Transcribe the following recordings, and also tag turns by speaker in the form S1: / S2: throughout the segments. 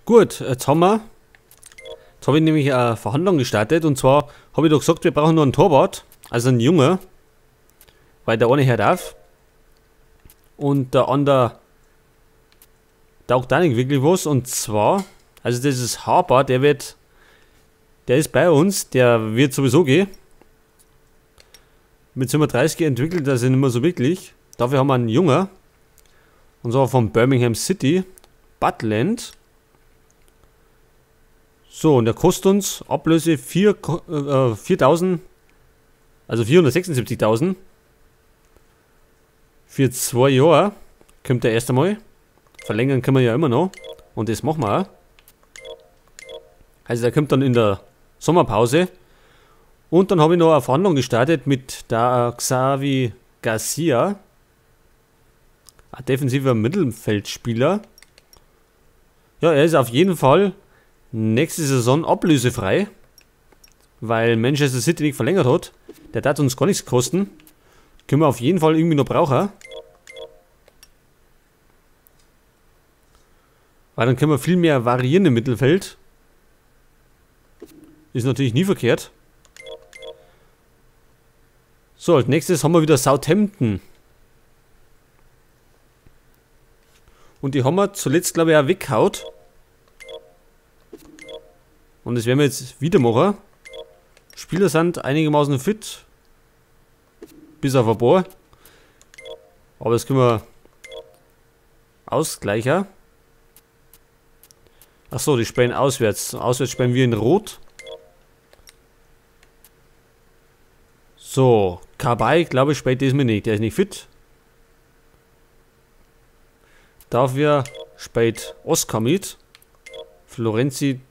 S1: Gut, jetzt habe ich nämlich eine Verhandlung gestartet und zwar habe ich doch gesagt, wir brauchen nur einen Torwart, also einen Junge, weil der eine hört auf und der andere taugt auch nicht wirklich was und zwar, also das ist Harper, der ist bei uns, der wird sowieso gehen. Mit 37 entwickelt er sich nicht mehr so wirklich. Dafür haben wir einen Junge. Und zwar von Birmingham City. Butland. So, und der kostet uns Ablöse 4.000. Also 476.000. Für 2 Jahre. Kommt der erste Mal. Verlängern können wir ja immer noch. Und das machen wir auch. Also der kommt dann in der Sommerpause. Und dann habe ich noch eine Verhandlung gestartet mit der Xavi Garcia. Ein defensiver Mittelfeldspieler. Ja, er ist auf jeden Fall nächste Saison ablösefrei. Weil Manchester City nicht verlängert hat. Der darf uns gar nichts kosten. Können wir auf jeden Fall irgendwie noch brauchen. Weil dann können wir viel mehr variieren im Mittelfeld. Ist natürlich nie verkehrt. So, als nächstes haben wir wieder Southampton. Und die haben wir zuletzt, glaube ich, auch weggehaut. Und das werden wir jetzt wieder machen. Spieler sind einigermaßen fit. Bis auf ein paar. Aber das können wir ausgleichen. Achso, die spielen auswärts. Auswärts spielen wir in Rot. So, Kabay, glaube ich, spielt diesmal nicht. Der ist nicht fit. Dafür spielt Oscar mit. Florenzi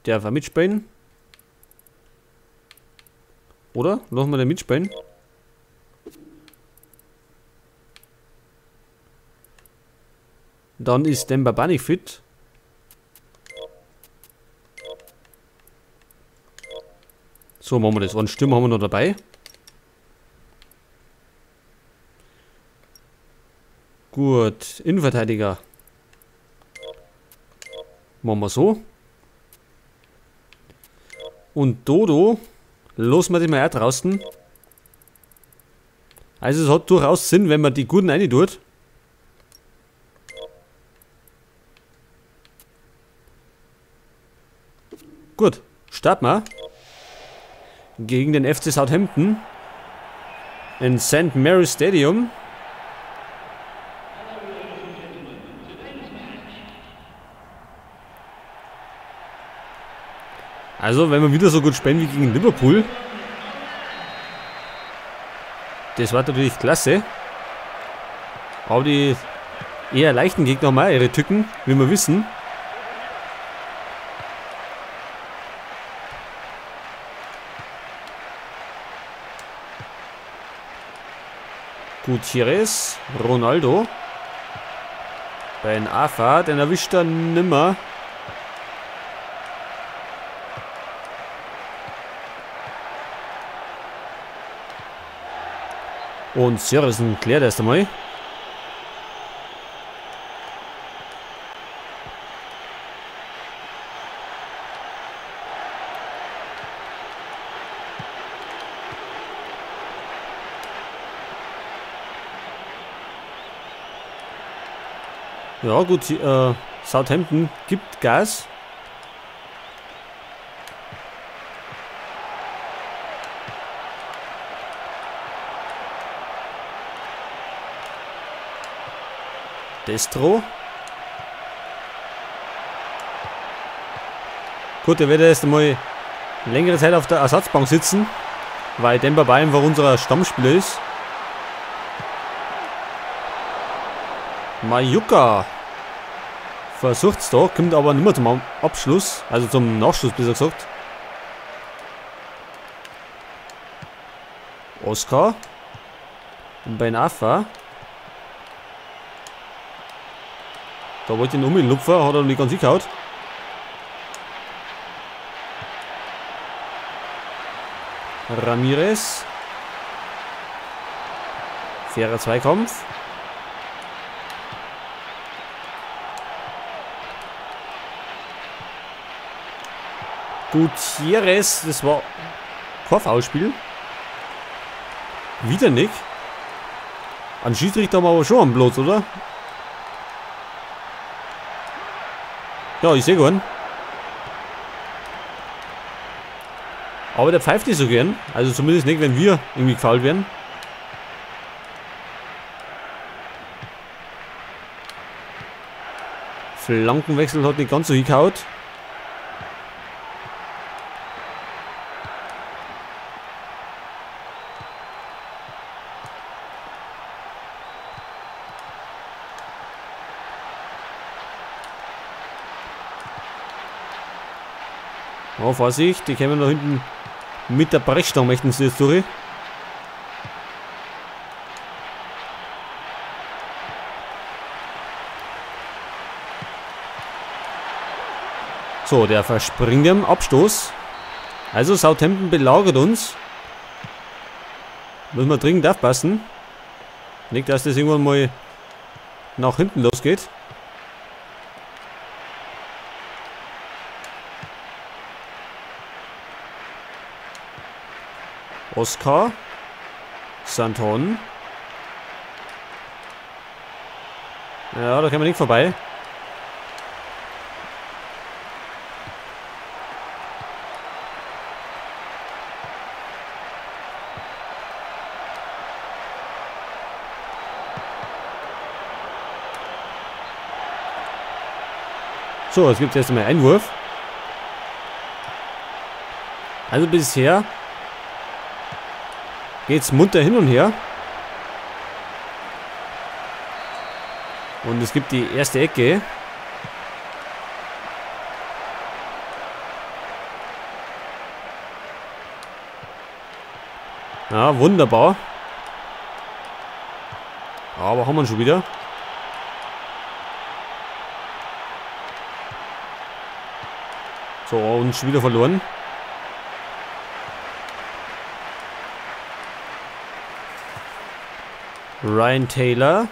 S1: darf er mitspielen. Oder? Lassen wir den mitspielen. Dann ist Dembaba nicht fit. So, machen wir das. Einen Stürmer haben wir noch dabei. Gut, Innenverteidiger. Machen wir so. Und Dodo, lassen wir den mal auch draußen. Also es hat durchaus Sinn, wenn man die Guten rein tut. Gut, starten wir. Gegen den FC Southampton. In St. Mary's Stadium. Also, wenn wir wieder so gut spielen wie gegen Liverpool. Das war natürlich klasse. Aber die eher leichten Gegner haben auch ihre Tücken, wie wir wissen. Gutierrez, Ronaldo. Ben Arfa, den erwischt er nimmer. Und Sörensen klärt erst einmal. Ja gut, Southampton gibt Gas. Destro. Gut, der wird erst einmal längere Zeit auf der Ersatzbank sitzen, weil Dembaba einfach unser Stammspieler ist. Majuka versucht's da, kommt aber nicht mehr zum Abschluss, also zum Nachschuss besser gesagt. Oscar. Und Ben Arfa. Da wollte ich ihn umlupfen, hat er nicht ganz hingehauen. Ramirez. Fairer Zweikampf. Gutierrez, das war kein Foulspiel. Wieder nicht. An Schiedsrichter haben wir aber schon am Platz, oder? Ja, ich sehe gern. Aber der pfeift nicht so gern. Also zumindest nicht, wenn wir irgendwie gefoult werden. Flankenwechsel hat nicht ganz so hingehauen. Oh, Vorsicht, die kommen da hinten mit der Brechstange, möchten sie jetzt durch. So, der verspringt im Abstoß. Also Southampton belagert uns. Müssen wir dringend aufpassen. Nicht, dass das irgendwann mal nach hinten losgeht. Oscar. Santon. Ja, da können wir nicht vorbei. So, jetzt gibt es erst einmal Einwurf. Also bisher geht's munter hin und her. Und es gibt die erste Ecke. Ja, wunderbar. Aber haben wir schon wieder. So, und schon wieder verloren. Ryan Taylor.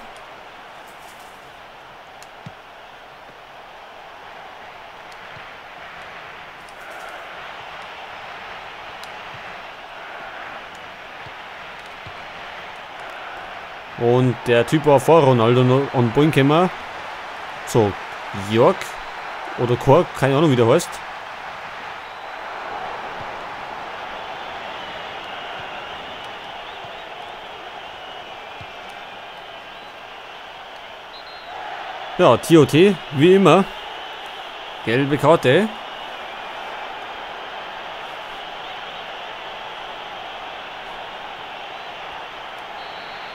S1: Und der Typ war vor Ronaldo on Boing gekommen. So, Jörg oder Kork, keine Ahnung wie der heißt. Ja, TOT, wie immer. Gelbe Karte.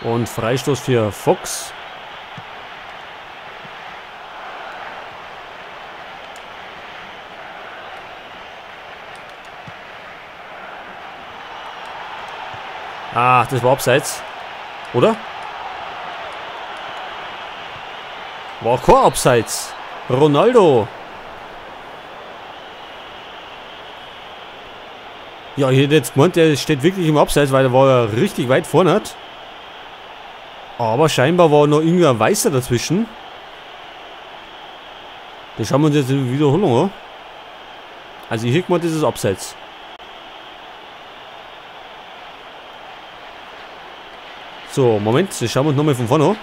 S1: Und Freistoß für Fox. Ah, das war abseits. Oder? War kein Abseits. Ronaldo. Ja, ich hätte jetzt gemeint, der steht wirklich im Abseits, weil er war ja richtig weit vorne. Aber scheinbar war noch irgendein Weißer dazwischen. Das schauen wir uns jetzt in der Wiederholung an. Also ich hätte gemeint, das ist Abseits. So, Moment, das schauen wir uns nochmal von vorne an.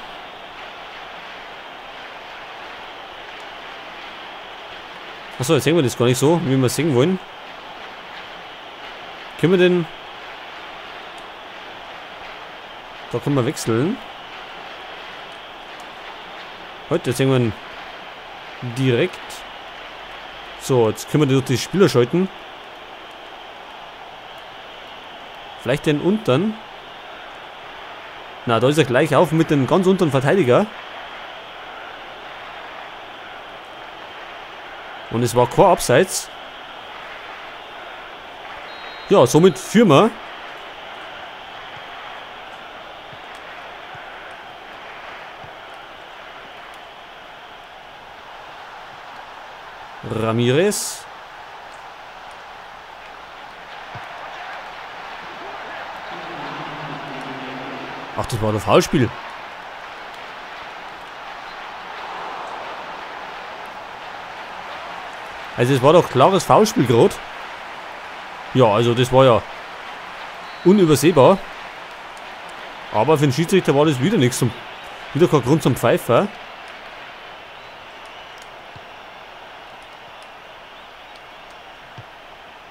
S1: Achso, jetzt sehen wir das gar nicht so, wie wir es sehen wollen. Können wir denn... Da können wir wechseln. Heute sehen wir ihn direkt. So, jetzt können wir durch die Spieler schalten. Vielleicht den unteren. Na, da ist er gleich auf mit dem ganz unteren Verteidiger. Und es war kein Abseits. Ja, somit führen wir. Ramirez. Ach, das war doch Foulspiel. Also es war doch klares Foulspiel gerade. Ja, also das war ja unübersehbar. Aber für den Schiedsrichter war das wieder nichts wieder kein Grund zum Pfeifer.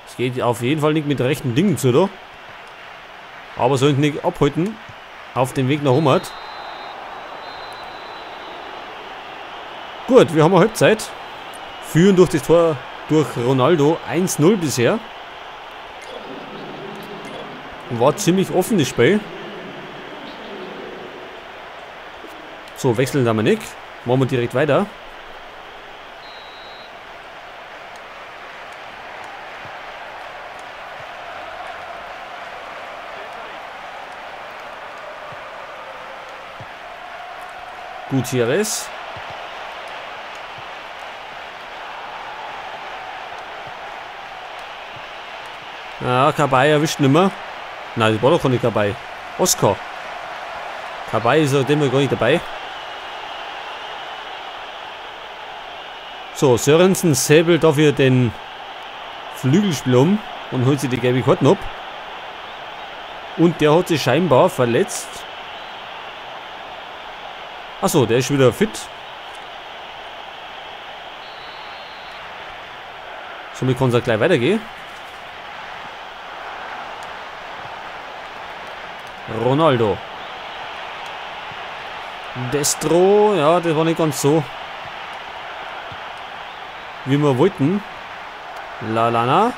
S1: Es geht auf jeden Fall nicht mit rechten Dingen zu, da. Aber sollten nicht abhalten auf dem Weg nach Homert. Gut, wir haben eine Halbzeit. Führen durch das Tor durch Ronaldo 1-0 bisher. War ziemlich offen das Spiel. So, wechseln da mal nicht. Machen wir direkt weiter. Gutierrez. Ja, Kabay erwischt nicht mehr. Nein, das war doch gar nicht Kabay. Oscar. Kabay ist ja dem gar nicht dabei. So, Sörensen säbelt dafür den Flügelspieler um und holt sich die gelbe Karte ab. Und der hat sich scheinbar verletzt. Achso, der ist wieder fit. Somit kann es auch gleich weitergehen. Ronaldo. Destro, ja, das war nicht ganz so, wie wir wollten. Lallana.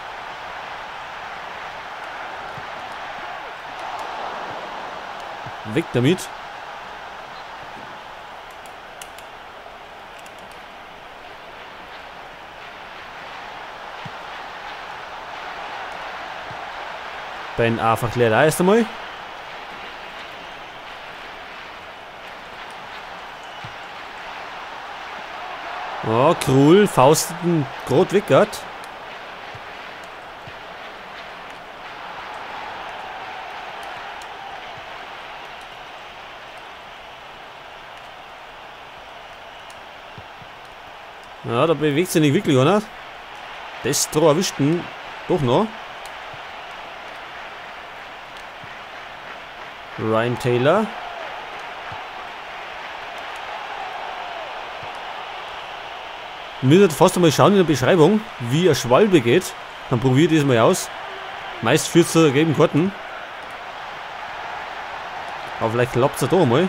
S1: Weg damit. Ben einfach leer da erst einmal. Oh, Krul, Fausteten, Grot Wickert. Ja, da bewegt sich nicht wirklich, oder? Destro erwischt ihn doch noch. Ryan Taylor. Wir müssen fast einmal schauen in der Beschreibung, wie ein Schwalbe geht. Dann probiert das mal aus. Meist führt es zu gelben Karten. Aber vielleicht klappt es ja doch mal.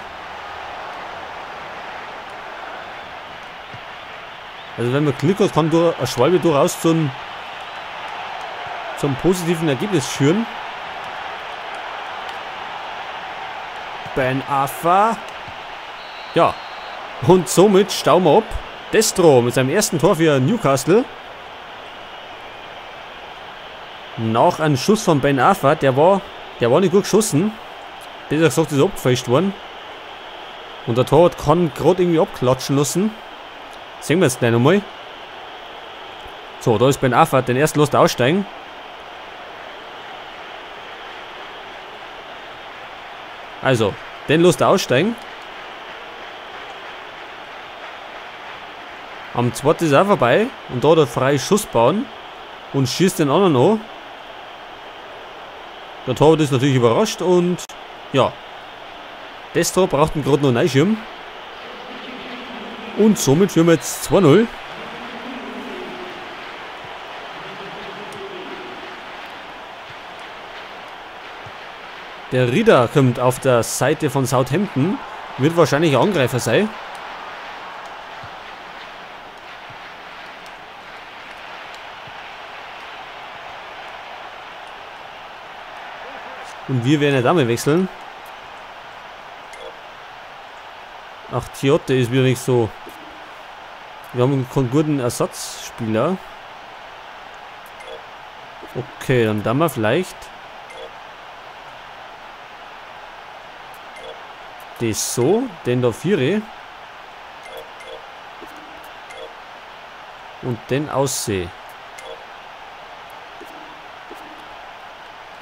S1: Also wenn man Glück hat, kann ein Schwalbe durchaus zum positiven Ergebnis führen. Ben Arfa. Ja. Und somit stauen wir ab. Destro mit seinem ersten Tor für Newcastle. Nach einem Schuss von Ben Arfa, der war nicht gut geschossen. Besser gesagt, ist abgefälscht worden. Und der Torwart kann gerade irgendwie abklatschen lassen. Sehen wir jetzt gleich nochmal. So, da ist Ben Arfa, den ersten lässt er aussteigen. Also, den lässt er aussteigen. Am zweiten ist er vorbei und da hat er freie Schussbahn und schießt den anderen an. Der Torwart ist natürlich überrascht und ja, Destro braucht ihn gerade noch einen Einschirm. Und somit führen wir jetzt 2-0. Der Rieder kommt auf der Seite von Southampton, wird wahrscheinlich ein Angreifer sein. Und wir werden ja damit wechseln. Ach, Tiote ist wieder nicht so. Wir haben einen guten Ersatzspieler. Okay, dann da mal vielleicht. Das so, den da Viere. Und den Aussee.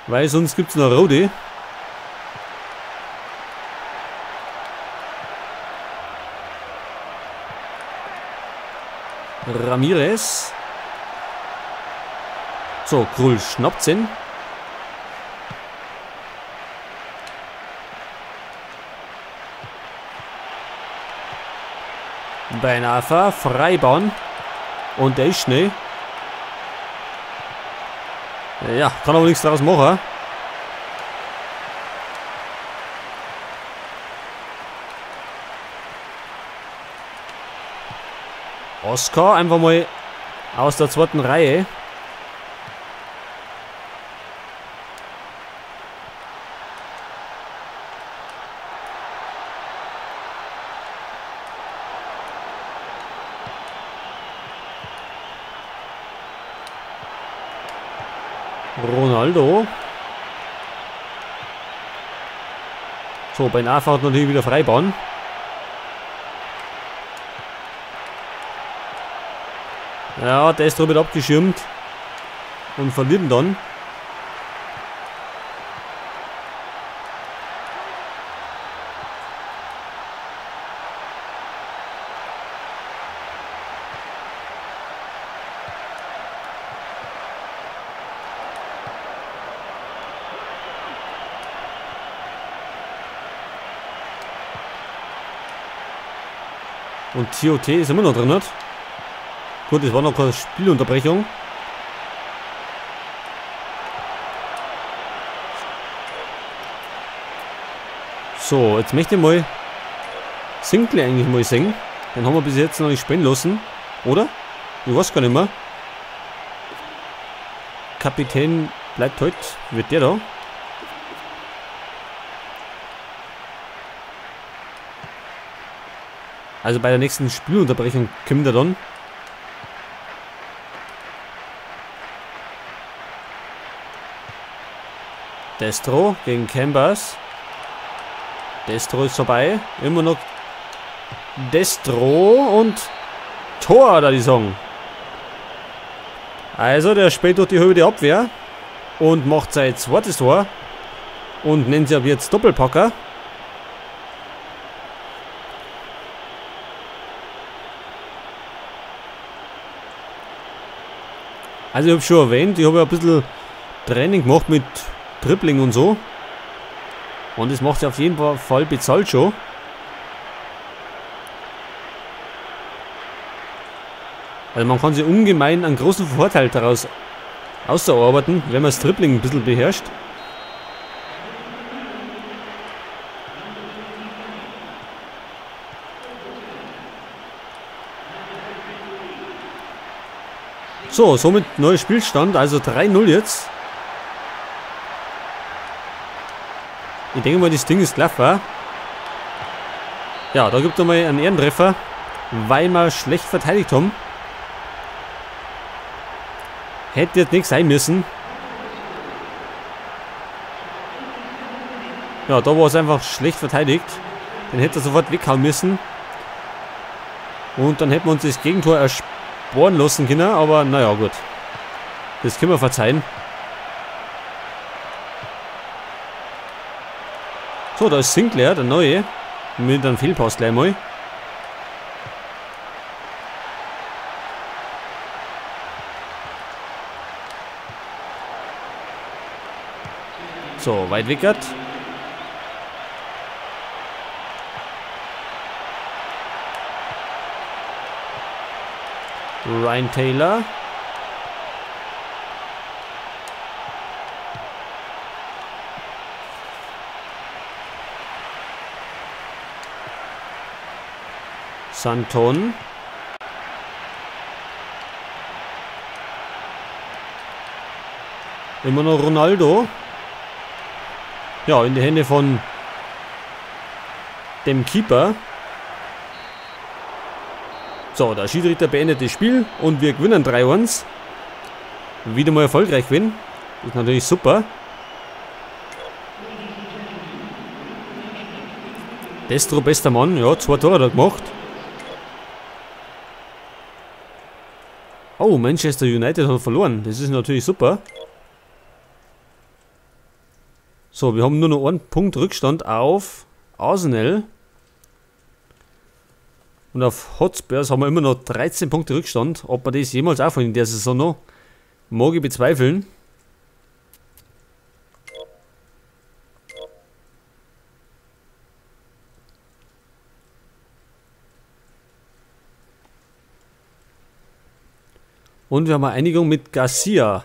S1: Weil sonst gibt es noch Rode. Ramirez. So, Krul schnappt ihn. Beinahe Freibahn. Und der ist schnell. Ja, kann aber nichts daraus machen. Oscar einfach mal aus der zweiten Reihe. Ronaldo. So, bei Nafa hat natürlich wieder Freibahn. Ja, der ist drüber abgeschirmt. Und verliert ihn dann. Und TOT ist immer noch drin. Nicht? Gut, das war noch keine Spielunterbrechung. So, jetzt möchte ich mal Sinclair eigentlich mal singen. Den haben wir bis jetzt noch nicht spielen lassen. Oder? Ich weiß gar nicht mehr. Kapitän bleibt heute. Wird der da? Also bei der nächsten Spielunterbrechung kommt er dann. Destro gegen Cambers. Destro ist vorbei. Immer noch Destro und Tor, da die Song. Also der spielt durch die Höhe der Abwehr und macht sein zweites Tor und nennt sich ab jetzt Doppelpacker. Also ich habe schon erwähnt, ich habe ja ein bisschen Training gemacht mit Dribbling und so. Und das macht sich auf jeden Fall bezahlt schon. Also man kann sich ungemein einen großen Vorteil daraus ausarbeiten, wenn man das Dribbling ein bisschen beherrscht. So, somit neuer Spielstand, also 3-0 jetzt. Ich denke mal, das Ding ist clever. Ja, da gibt es mal einen Ehrentreffer, weil wir schlecht verteidigt haben. Hätte jetzt nichts sein müssen. Ja, da war es einfach schlecht verteidigt. Den hätte er sofort weghauen müssen. Und dann hätten wir uns das Gegentor ersparen lassen können, aber naja, gut. Das können wir verzeihen. So, da ist Sinclair, der Neue. Mit einem Fehlpass gleich mal. So, weit Wickert. Ryan Taylor. Santon. Immer noch Ronaldo. Ja, in die Hände von dem Keeper. So, der Schiedsrichter beendet das Spiel und wir gewinnen 3-1. Wieder mal erfolgreich gewinnen. Ist natürlich super. Destro, bester Mann. Ja, 2 Tore hat er gemacht. Oh, Manchester United hat verloren. Das ist natürlich super. So, wir haben nur noch einen Punkt Rückstand auf Arsenal. Und auf Hotspurs haben wir immer noch 13 Punkte Rückstand. Ob wir das jemals aufholen in der Saison noch, Mag ich bezweifeln. Und wir haben eine Einigung mit Garcia.